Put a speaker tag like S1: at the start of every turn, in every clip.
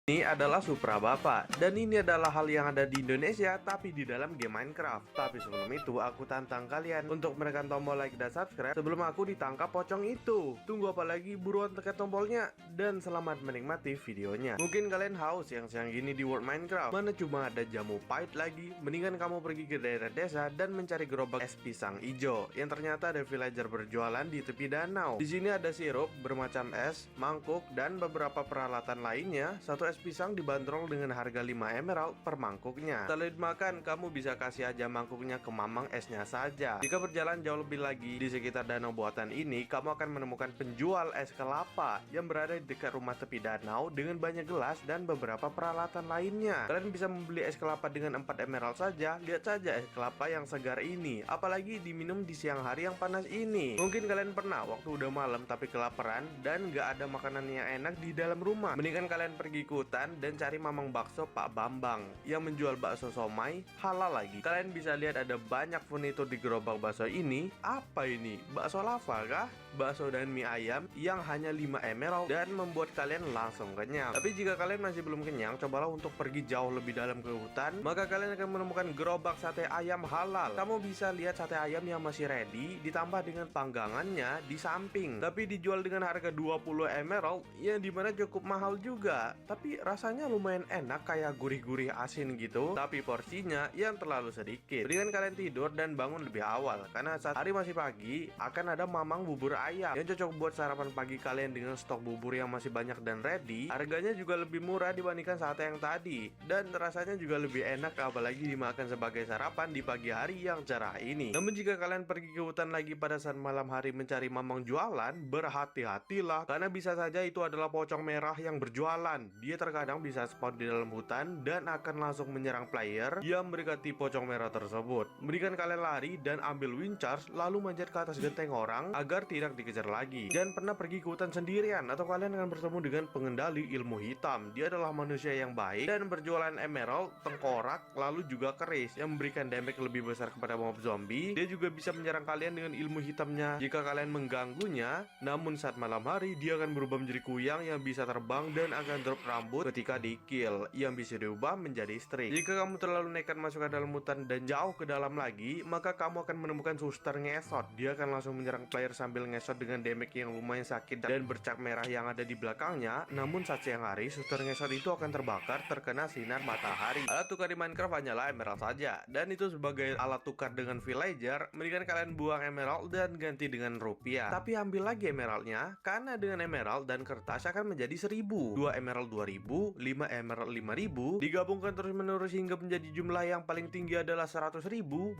S1: Ini adalah Supra Bapak, dan ini adalah hal yang ada di Indonesia tapi di dalam game Minecraft. Tapi sebelum itu, aku tantang kalian untuk menekan tombol like dan subscribe sebelum aku ditangkap pocong itu. Tunggu apa lagi, buruan tekan tombolnya, dan selamat menikmati videonya. Mungkin kalian haus yang siang gini di World Minecraft, mana cuma ada jamu pahit lagi. Mendingan kamu pergi ke daerah desa dan mencari gerobak es pisang hijau, yang ternyata ada villager berjualan di tepi danau. Di sini ada sirup bermacam es, mangkuk, dan beberapa peralatan lainnya. Satu es pisang dibanderol dengan harga 5 emerald per mangkuknya. Setelah dimakan, kamu bisa kasih aja mangkuknya ke mamang esnya saja. Jika berjalan jauh lebih lagi di sekitar danau buatan ini, kamu akan menemukan penjual es kelapa yang berada di dekat rumah tepi danau dengan banyak gelas dan beberapa peralatan lainnya. Kalian bisa membeli es kelapa dengan 4 emerald saja. Lihat saja es kelapa yang segar ini, apalagi diminum di siang hari yang panas ini. Mungkin kalian pernah waktu udah malam tapi kelaparan dan gak ada makanan yang enak di dalam rumah. Mendingan kalian pergi ke hutan dan cari mamang bakso Pak Bambang yang menjual bakso somai halal lagi. Kalian bisa lihat ada banyak furnitur di gerobak bakso ini. Apa ini? Bakso lava kah? Bakso dan mie ayam yang hanya 5 emerald dan membuat kalian langsung kenyang. Tapi jika kalian masih belum kenyang, cobalah untuk pergi jauh lebih dalam ke hutan, maka kalian akan menemukan gerobak sate ayam halal. Kamu bisa lihat sate ayam yang masih ready ditambah dengan panggangannya di samping, tapi dijual dengan harga 20 emerald yang dimana cukup mahal juga. Tapi rasanya lumayan enak, kayak gurih-gurih asin gitu, tapi porsinya yang terlalu sedikit. Mendingan kalian tidur dan bangun lebih awal, karena saat hari masih pagi akan ada mamang bubur ayam yang cocok buat sarapan pagi kalian dengan stok bubur yang masih banyak dan ready. Harganya juga lebih murah dibandingkan sate yang tadi, dan rasanya juga lebih enak apalagi dimakan sebagai sarapan di pagi hari yang cerah ini. Namun jika kalian pergi ke hutan lagi pada saat malam hari mencari mamang jualan, berhati-hatilah, karena bisa saja itu adalah pocong merah yang berjualan. Dia terkadang bisa spawn di dalam hutan dan akan langsung menyerang player yang mendekati pocong merah tersebut. Mendingan kalian lari dan ambil wind charge lalu manjat ke atas genteng orang agar tidak dikejar lagi. Jangan pernah pergi ke hutan sendirian, atau kalian akan bertemu dengan pengendali ilmu hitam. Dia adalah manusia yang baik dan berjualan emerald, tengkorak, lalu juga keris yang memberikan damage lebih besar kepada mob zombie. Dia juga bisa menyerang kalian dengan ilmu hitamnya jika kalian mengganggunya. Namun saat malam hari, dia akan berubah menjadi kuyang yang bisa terbang dan akan drop rambut ketika di kill, yang bisa diubah menjadi string. Jika kamu terlalu nekat masuk ke dalam hutan dan jauh ke dalam lagi, maka kamu akan menemukan suster ngesot. Dia akan langsung menyerang player sambil ngesot dengan damage yang lumayan sakit dan bercak merah yang ada di belakangnya. Namun saat siang hari, suster ngesot itu akan terbakar terkena sinar matahari. Alat tukar di Minecraft hanyalah emerald saja, dan itu sebagai alat tukar dengan villager. Mendingan kalian buang emerald dan ganti dengan rupiah. Tapi ambil lagi emeraldnya, karena dengan emerald dan kertas akan menjadi 1000. 2 emerald 2000, 5 emerald 5000, digabungkan terus menerus hingga menjadi jumlah yang paling tinggi adalah 100.000.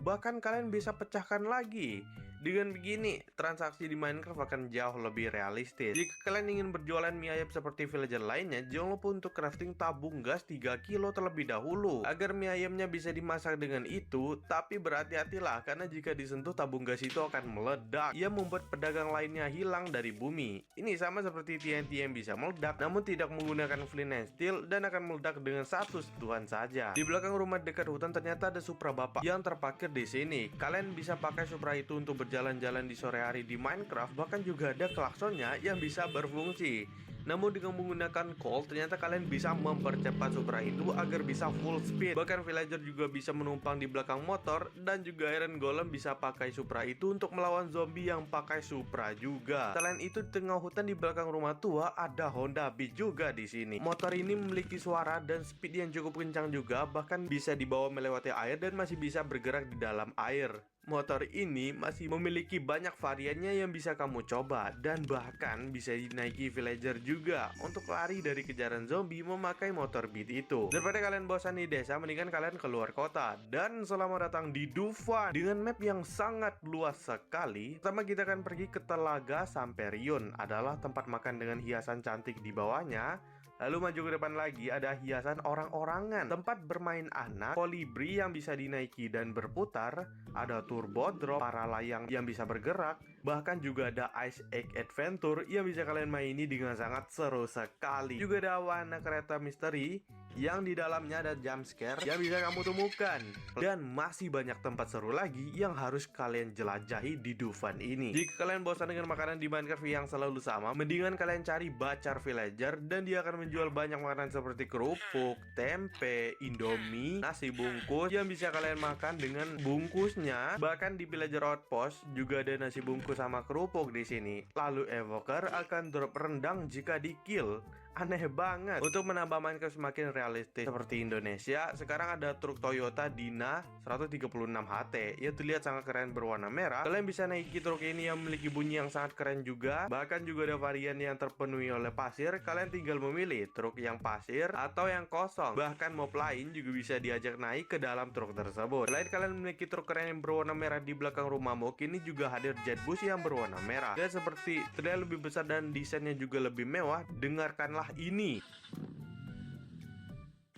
S1: Bahkan kalian bisa pecahkan lagi. Dengan begini, transaksi di Minecraft akan jauh lebih realistis. Jika kalian ingin berjualan mie ayam seperti villager lainnya, jangan lupa untuk crafting tabung gas 3 kilo terlebih dahulu agar mie ayamnya bisa dimasak dengan itu. Tapi berhati-hatilah, karena jika disentuh tabung gas itu akan meledak yang membuat pedagang lainnya hilang dari bumi. Ini sama seperti TNT yang bisa meledak namun tidak menggunakan flint and steel dan akan meledak dengan satu sentuhan saja. Di belakang rumah dekat hutan ternyata ada Supra Bapak yang terparkir di sini. Kalian bisa pakai Supra itu untuk berjalan-jalan di sore hari di Minecraft. Bahkan juga ada klaksonnya yang bisa berfungsi. Namun dengan menggunakan coal, ternyata kalian bisa mempercepat Supra itu agar bisa full speed. Bahkan villager juga bisa menumpang di belakang motor, dan juga Iron Golem bisa pakai Supra itu untuk melawan zombie yang pakai Supra juga. Selain itu, di tengah hutan di belakang rumah tua ada Honda Beat juga di sini. Motor ini memiliki suara dan speed yang cukup kencang juga, bahkan bisa dibawa melewati air dan masih bisa bergerak di dalam air. Motor ini masih memiliki banyak variannya yang bisa kamu coba, dan bahkan bisa dinaiki villager juga untuk lari dari kejaran zombie memakai motor Beat itu. Daripada kalian bosan di desa, mendingan kalian keluar kota. Dan selamat datang di Dufan dengan map yang sangat luas sekali. Pertama kita akan pergi ke Telaga Samperion, adalah tempat makan dengan hiasan cantik di bawahnya. Lalu maju ke depan lagi ada hiasan orang-orangan, tempat bermain anak, kolibri yang bisa dinaiki dan berputar, ada turbo drop, para layang yang bisa bergerak, bahkan juga ada Ice Egg Adventure yang bisa kalian maini dengan sangat seru sekali. Juga ada wahana kereta misteri yang di dalamnya ada jump scare yang bisa kamu temukan. Dan masih banyak tempat seru lagi yang harus kalian jelajahi di Dufan ini. Jika kalian bosan dengan makanan di Minecraft yang selalu sama, mendingan kalian cari Bacar Villager dan dia akan menjual banyak makanan seperti kerupuk, tempe, indomie, nasi bungkus yang bisa kalian makan dengan bungkusnya. Bahkan di Villager Outpost juga ada nasi bungkus sama kerupuk di sini. Lalu Evoker akan drop rendang jika di kill. Aneh banget. Untuk menambah Minecraft semakin realistis seperti Indonesia, sekarang ada truk Toyota Dina 136 HT yang terlihat sangat keren berwarna merah. Kalian bisa naiki truk ini yang memiliki bunyi yang sangat keren juga. Bahkan juga ada varian yang terpenuhi oleh pasir. Kalian tinggal memilih truk yang pasir atau yang kosong. Bahkan mob lain juga bisa diajak naik ke dalam truk tersebut. Selain kalian memiliki truk keren yang berwarna merah di belakang rumahmu, kini juga hadir jet bus yang berwarna merah. Dan seperti terlihat lebih besar dan desainnya juga lebih mewah. Dengarkanlah ini.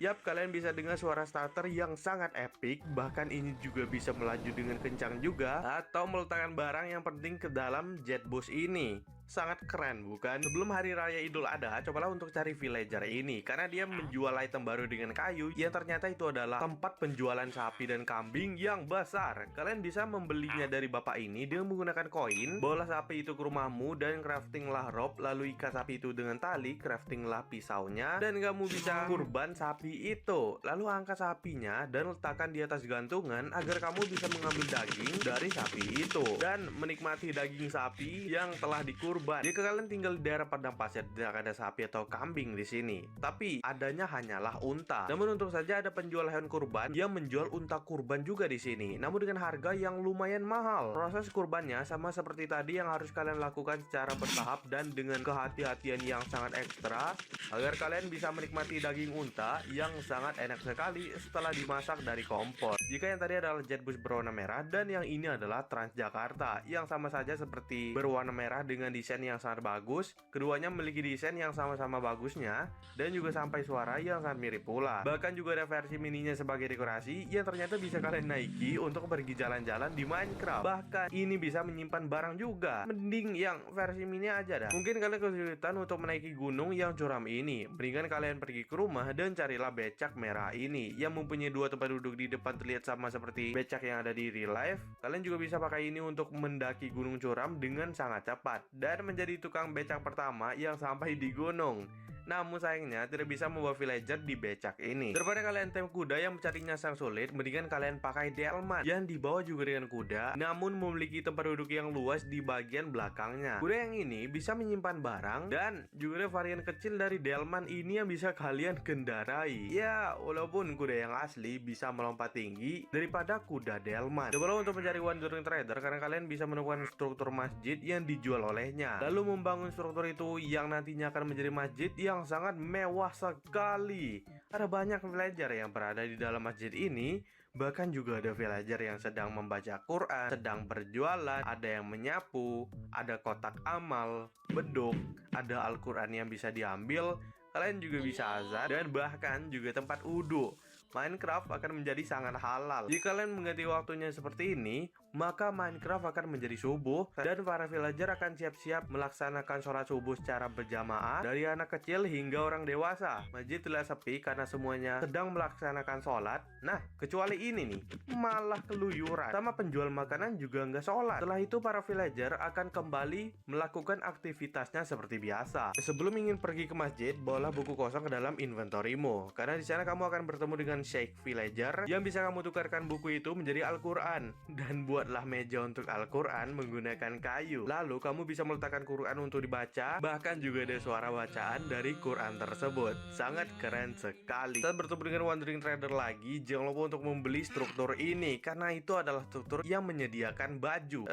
S1: Yap, kalian bisa dengar suara starter yang sangat epic. Bahkan ini juga bisa melaju dengan kencang juga, atau meletakkan barang yang penting ke dalam jet bus ini. Sangat keren bukan? Sebelum hari raya Idul Adha, cobalah untuk cari villager ini karena dia menjual item baru dengan kayu yang ternyata itu adalah tempat penjualan sapi dan kambing yang besar. Kalian bisa membelinya dari bapak ini dengan menggunakan koin. Bawalah sapi itu ke rumahmu dan craftinglah rope, lalu ikat sapi itu dengan tali, craftinglah pisaunya, dan kamu bisa kurban sapi itu. Lalu angkat sapinya dan letakkan di atas gantungan agar kamu bisa mengambil daging dari sapi itu dan menikmati daging sapi yang telah dikurban. Jika kalian tinggal di daerah padang pasir, tidak ada sapi atau kambing di sini, tapi adanya hanyalah unta. Namun untung saja ada penjual hewan kurban yang menjual unta kurban juga di sini, namun dengan harga yang lumayan mahal. Proses kurbannya sama seperti tadi yang harus kalian lakukan secara bertahap dan dengan kehati-hatian yang sangat ekstra agar kalian bisa menikmati daging unta yang sangat enak sekali setelah dimasak dari kompor. Jika yang tadi adalah jet bus berwarna merah dan yang ini adalah Transjakarta yang sama saja seperti berwarna merah dengan desain yang sangat bagus. Keduanya memiliki desain yang sama-sama bagusnya dan juga sampai suara yang sangat mirip pula. Bahkan juga ada versi mininya sebagai dekorasi yang ternyata bisa kalian naiki untuk pergi jalan-jalan di Minecraft. Bahkan ini bisa menyimpan barang juga. Mending yang versi mini aja dah. Mungkin kalian kesulitan untuk menaiki gunung yang curam ini. Mendingan kalian pergi ke rumah dan carilah becak merah ini yang mempunyai dua tempat duduk di depan terlihat sama seperti becak yang ada di real life. Kalian juga bisa pakai ini untuk mendaki gunung curam dengan sangat cepat dan menjadi tukang becak pertama yang sampai di gunung. Namun sayangnya tidak bisa membawa villager di becak ini. Daripada kalian tem kuda yang mencarinya sangat sulit, mendingan kalian pakai delman yang dibawa juga dengan kuda, namun memiliki tempat duduk yang luas di bagian belakangnya. Kuda yang ini bisa menyimpan barang dan juga ada varian kecil dari delman ini yang bisa kalian kendarai. Ya, walaupun kuda yang asli bisa melompat tinggi daripada kuda delman. Cobalah untuk mencari wandering trader karena kalian bisa menemukan struktur masjid yang dijual olehnya. Lalu membangun struktur itu yang nantinya akan menjadi masjid yang sangat mewah sekali. Ada banyak villager yang berada di dalam masjid ini. Bahkan juga ada villager yang sedang membaca Quran, sedang berjualan, ada yang menyapu, ada kotak amal, beduk, ada Al-Quran yang bisa diambil. Kalian juga bisa azan dan bahkan juga tempat wudhu. Minecraft akan menjadi sangat halal. Jika kalian mengganti waktunya seperti ini, maka Minecraft akan menjadi subuh dan para villager akan siap-siap melaksanakan sholat subuh secara berjamaah dari anak kecil hingga orang dewasa. Masjid telah sepi karena semuanya sedang melaksanakan sholat. Nah, kecuali ini nih, malah keluyuran. Sama penjual makanan juga nggak sholat. Setelah itu para villager akan kembali melakukan aktivitasnya seperti biasa. Sebelum ingin pergi ke masjid, bawalah buku kosong ke dalam inventorymu, karena di sana kamu akan bertemu dengan Sheikh Villager yang bisa kamu tukarkan buku itu menjadi Al-Quran. Dan buatlah meja untuk Al-Quran menggunakan kayu. Lalu kamu bisa meletakkan Quran untuk dibaca. Bahkan juga ada suara bacaan dari Quran tersebut. Sangat keren sekali. Saat bertemu dengan Wandering Trader lagi, jangan lupa untuk membeli struktur ini karena itu adalah struktur yang menyediakan baju.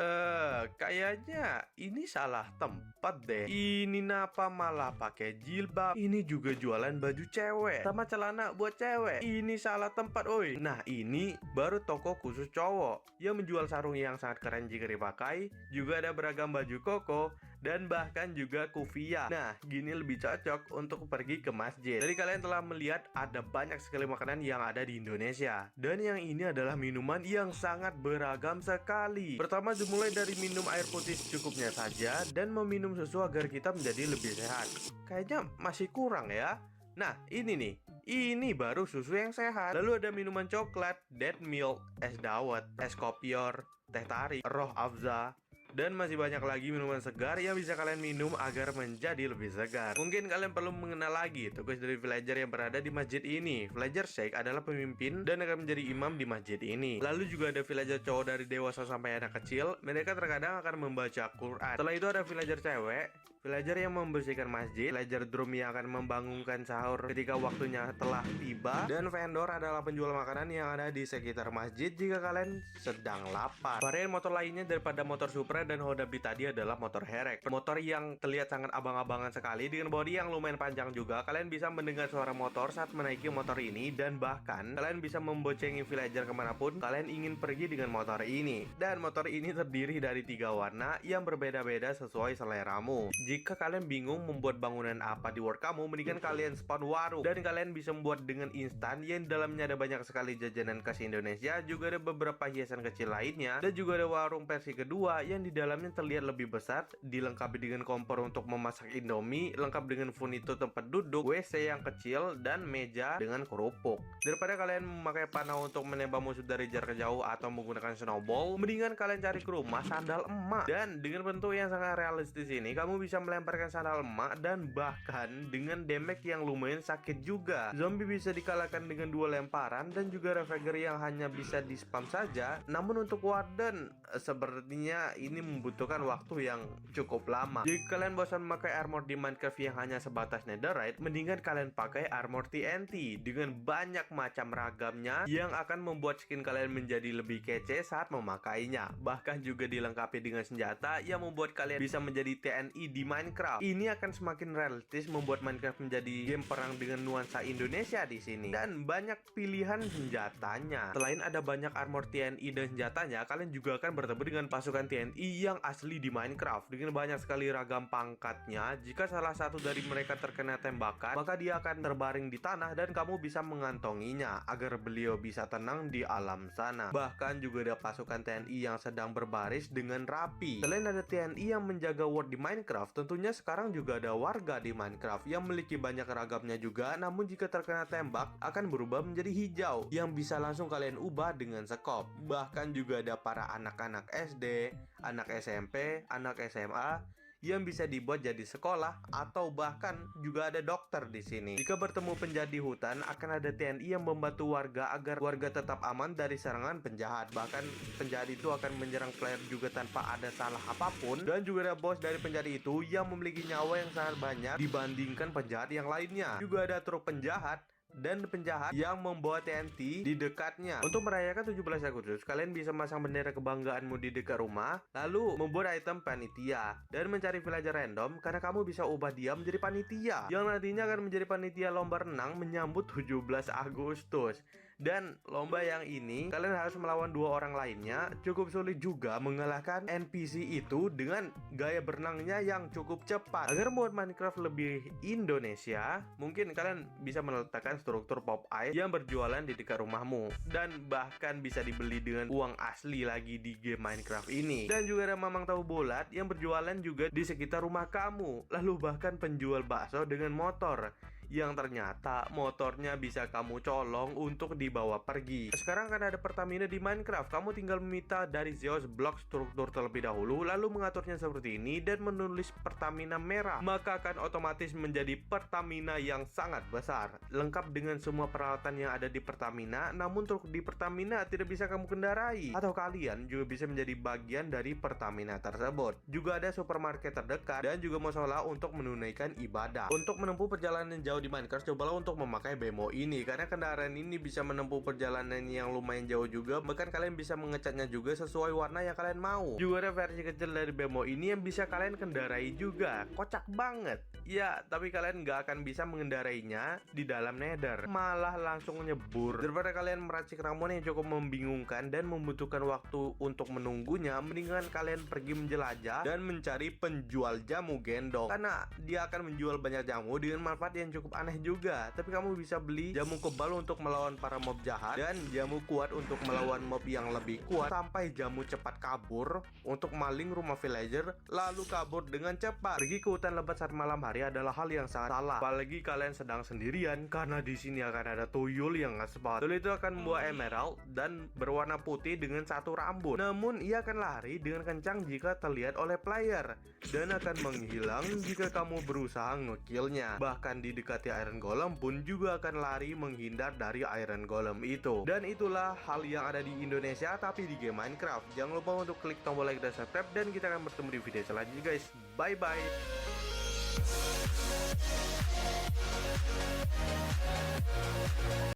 S1: Kayaknya ini salah tempat deh. Ini napa malah pakai jilbab. Ini juga jualan baju cewek sama celana buat cewek. Ini salah tempat, oi. Nah, ini baru toko khusus cowok yang menjual sarung yang sangat keren jika dipakai. Juga ada beragam baju koko dan bahkan juga kufiah. Nah, gini lebih cocok untuk pergi ke masjid. Jadi kalian telah melihat ada banyak sekali makanan yang ada di Indonesia. Dan yang ini adalah minuman yang sangat beragam sekali. Pertama dimulai dari minum air putih secukupnya saja dan meminum susu agar kita menjadi lebih sehat. Kayaknya masih kurang ya. Nah, ini nih Ini baru susu yang sehat. Lalu ada minuman coklat, date milk, es dawet, es kopior, teh tarik, roh afza, dan masih banyak lagi minuman segar yang bisa kalian minum agar menjadi lebih segar. Mungkin kalian perlu mengenal lagi tugas dari villager yang berada di masjid ini. Villager Sheikh adalah pemimpin dan akan menjadi imam di masjid ini. Lalu juga ada villager cowok dari dewasa sampai anak kecil. Mereka terkadang akan membaca Quran. Setelah itu ada villager cewek, villager yang membersihkan masjid, villager drum yang akan membangunkan sahur ketika waktunya telah tiba, dan vendor adalah penjual makanan yang ada di sekitar masjid jika kalian sedang lapar. Varian motor lainnya daripada motor Supra dan Honda Beat tadi adalah motor Herek. Motor yang terlihat sangat abang-abangan sekali dengan bodi yang lumayan panjang juga. Kalian bisa mendengar suara motor saat menaiki motor ini, dan bahkan kalian bisa membocengi villager kemanapun kalian ingin pergi dengan motor ini. Dan motor ini terdiri dari 3 warna yang berbeda-beda sesuai seleramu. Jika kalian bingung membuat bangunan apa di world kamu, mendingan kalian spawn warung, dan kalian bisa membuat dengan instan yang dalamnya ada banyak sekali jajanan khas Indonesia. Juga ada beberapa hiasan kecil lainnya, dan juga ada warung versi kedua yang di dalamnya terlihat lebih besar, dilengkapi dengan kompor untuk memasak Indomie, lengkap dengan furnitur tempat duduk, WC yang kecil, dan meja dengan kerupuk. Daripada kalian memakai panah untuk menembak musuh dari jarak jauh atau menggunakan snowball, mendingan kalian cari ke rumah sandal emak. Dan dengan bentuk yang sangat realistis ini, kamu bisa melemparkan sandal emak, dan bahkan dengan damage yang lumayan sakit juga. Zombie bisa dikalahkan dengan 2 lemparan, dan juga refragger yang hanya bisa di spam saja. Namun untuk warden, sepertinya ini membutuhkan waktu yang cukup lama. Jika kalian bosan memakai armor di Minecraft yang hanya sebatas netherite, mendingan kalian pakai armor TNT dengan banyak macam ragamnya yang akan membuat skin kalian menjadi lebih kece saat memakainya. Bahkan juga dilengkapi dengan senjata yang membuat kalian bisa menjadi TNI di Minecraft. Ini akan semakin realistis, membuat Minecraft menjadi game perang dengan nuansa Indonesia di sini. Dan banyak pilihan senjatanya. Selain ada banyak armor TNI dan senjatanya, kalian juga akan bertemu dengan pasukan TNI yang asli di Minecraft dengan banyak sekali ragam pangkatnya. Jika salah satu dari mereka terkena tembakan, maka dia akan terbaring di tanah dan kamu bisa mengantonginya agar beliau bisa tenang di alam sana. Bahkan juga ada pasukan TNI yang sedang berbaris dengan rapi. Selain ada TNI yang menjaga world di Minecraft, tentunya sekarang juga ada warga di Minecraft yang memiliki banyak ragamnya juga. Namun jika terkena tembak akan berubah menjadi hijau yang bisa langsung kalian ubah dengan sekop. Bahkan juga ada para anak-anak SD, anak SMP, anak SMA yang bisa dibuat jadi sekolah, atau bahkan juga ada dokter di sini. Jika bertemu penjahat di hutan, akan ada TNI yang membantu warga agar warga tetap aman dari serangan penjahat. Bahkan penjahat itu akan menyerang player juga tanpa ada salah apapun. Dan juga ada bos dari penjahat itu yang memiliki nyawa yang sangat banyak dibandingkan penjahat yang lainnya. Juga ada truk penjahat dan penjahat yang membawa TNT di dekatnya. Untuk merayakan 17 Agustus, kalian bisa masang bendera kebanggaanmu di dekat rumah, lalu membuat item panitia dan mencari villager random, karena kamu bisa ubah dia menjadi panitia yang nantinya akan menjadi panitia lomba renang menyambut 17 Agustus. Dan lomba yang ini kalian harus melawan 2 orang lainnya. Cukup sulit juga mengalahkan NPC itu dengan gaya berenangnya yang cukup cepat. Agar membuat Minecraft lebih Indonesia, mungkin kalian bisa meletakkan struktur pop ice yang berjualan di dekat rumahmu, dan bahkan bisa dibeli dengan uang asli lagi di game Minecraft ini. Dan juga ada mamang tahu bulat yang berjualan juga di sekitar rumah kamu. Lalu bahkan penjual bakso dengan motor yang ternyata motornya bisa kamu colong untuk dibawa pergi. Sekarang kan ada Pertamina di Minecraft. Kamu tinggal meminta dari Zeus blok struktur terlebih dahulu, lalu mengaturnya seperti ini dan menulis Pertamina merah, maka akan otomatis menjadi Pertamina yang sangat besar, lengkap dengan semua peralatan yang ada di Pertamina. Namun truk di Pertamina tidak bisa kamu kendarai, atau kalian juga bisa menjadi bagian dari Pertamina tersebut. Juga ada supermarket terdekat dan juga musola untuk menunaikan ibadah. Untuk menempuh perjalanan jauh di Minecraft, cobalah untuk memakai BMO ini, karena kendaraan ini bisa menempuh perjalanan yang lumayan jauh juga. Bahkan kalian bisa mengecatnya juga sesuai warna yang kalian mau. Juga ada versi kecil dari BMO ini yang bisa kalian kendarai juga. Kocak banget ya, tapi kalian nggak akan bisa mengendarainya di dalam nether, malah langsung nyebur. Daripada kalian meracik ramuan yang cukup membingungkan dan membutuhkan waktu untuk menunggunya, mendingan kalian pergi menjelajah dan mencari penjual jamu gendong, karena dia akan menjual banyak jamu dengan manfaat yang cukup cukup aneh juga. Tapi kamu bisa beli jamu kebal untuk melawan para mob jahat, dan jamu kuat untuk melawan mob yang lebih kuat, sampai jamu cepat kabur untuk maling rumah villager lalu kabur dengan cepat. Pergi ke hutan lebat saat malam hari adalah hal yang sangat salah, apalagi kalian sedang sendirian, karena di sini akan ada tuyul yang nge-spawn. Tuyul itu akan membawa emerald dan berwarna putih dengan satu rambut. Namun ia akan lari dengan kencang jika terlihat oleh player, dan akan menghilang jika kamu berusaha ngekillnya. Bahkan di dekati Iron Golem pun juga akan lari menghindar dari Iron Golem itu. Dan itulah hal yang ada di Indonesia tapi di game Minecraft. Jangan lupa untuk klik tombol like dan subscribe, dan kita akan bertemu di video selanjutnya guys. Bye bye.